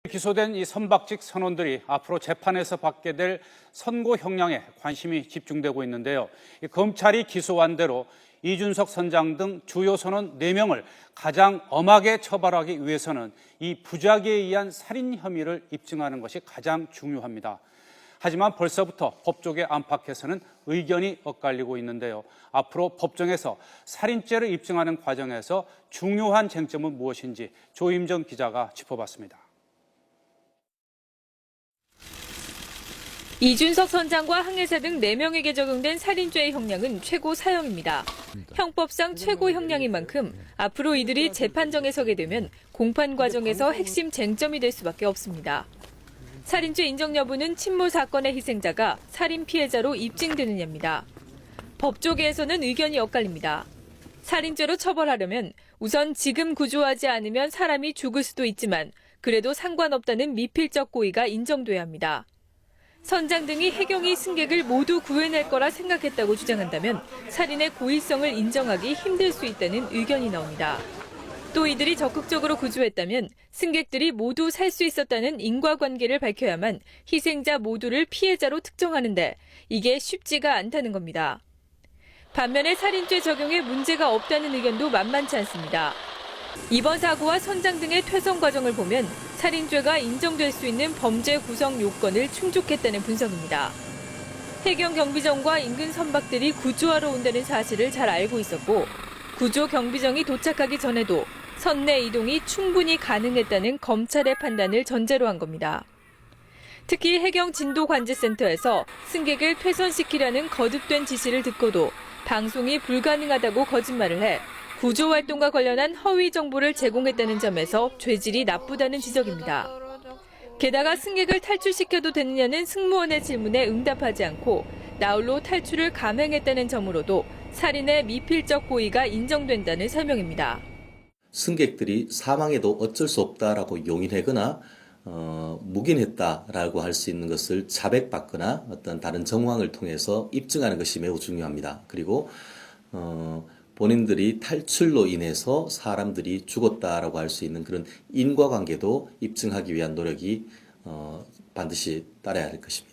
기소된 이 선박직 선원들이 앞으로 재판에서 받게 될 선고 형량에 관심이 집중되고 있는데요. 검찰이 기소한 대로 이준석 선장 등 주요 선원 4명을 가장 엄하게 처벌하기 위해서는 이 부작위에 의한 살인 혐의를 입증하는 것이 가장 중요합니다. 하지만 벌써부터 법조계 안팎에서는 의견이 엇갈리고 있는데요. 앞으로 법정에서 살인죄를 입증하는 과정에서 중요한 쟁점은 무엇인지 조임정 기자가 짚어봤습니다. 이준석 선장과 항해사 등 4명에게 적용된 살인죄의 형량은 최고 사형입니다. 형법상 최고 형량인 만큼 앞으로 이들이 재판정에 서게 되면 공판 과정에서 핵심 쟁점이 될 수밖에 없습니다. 살인죄 인정 여부는 침몰 사건의 희생자가 살인 피해자로 입증되느냐입니다. 법조계에서는 의견이 엇갈립니다. 살인죄로 처벌하려면 우선 지금 구조하지 않으면 사람이 죽을 수도 있지만 그래도 상관없다는 미필적 고의가 인정돼야 합니다. 선장 등이 해경이 승객을 모두 구해낼 거라 생각했다고 주장한다면 살인의 고의성을 인정하기 힘들 수 있다는 의견이 나옵니다. 또 이들이 적극적으로 구조했다면 승객들이 모두 살 수 있었다는 인과관계를 밝혀야만 희생자 모두를 피해자로 특정하는데 이게 쉽지가 않다는 겁니다. 반면에 살인죄 적용에 문제가 없다는 의견도 만만치 않습니다. 이번 사고와 선장 등의 퇴선 과정을 보면 살인죄가 인정될 수 있는 범죄 구성 요건을 충족했다는 분석입니다. 해경 경비정과 인근 선박들이 구조하러 온다는 사실을 잘 알고 있었고 구조 경비정이 도착하기 전에도 선내 이동이 충분히 가능했다는 검찰의 판단을 전제로 한 겁니다. 특히 해경 진도관제센터에서 승객을 퇴선시키라는 거듭된 지시를 듣고도 방송이 불가능하다고 거짓말을 해 구조활동과 관련한 허위 정보를 제공했다는 점에서 죄질이 나쁘다는 지적입니다. 게다가 승객을 탈출시켜도 되느냐는 승무원의 질문에 응답하지 않고 나홀로 탈출을 감행했다는 점으로도 살인의 미필적 고의가 인정된다는 설명입니다. 승객들이 사망해도 어쩔 수 없다라고 용인하거나 묵인했다라고 할 수 있는 것을 자백받거나 어떤 다른 정황을 통해서 입증하는 것이 매우 중요합니다. 그리고 본인들이 탈출로 인해서 사람들이 죽었다라고 할 수 있는 그런 인과관계도 입증하기 위한 노력이 반드시 따라야 할 것입니다.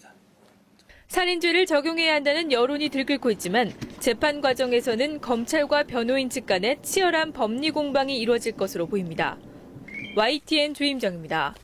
살인죄를 적용해야 한다는 여론이 들끓고 있지만 재판 과정에서는 검찰과 변호인 측 간에 치열한 법리 공방이 이루어질 것으로 보입니다. YTN 조임정입니다.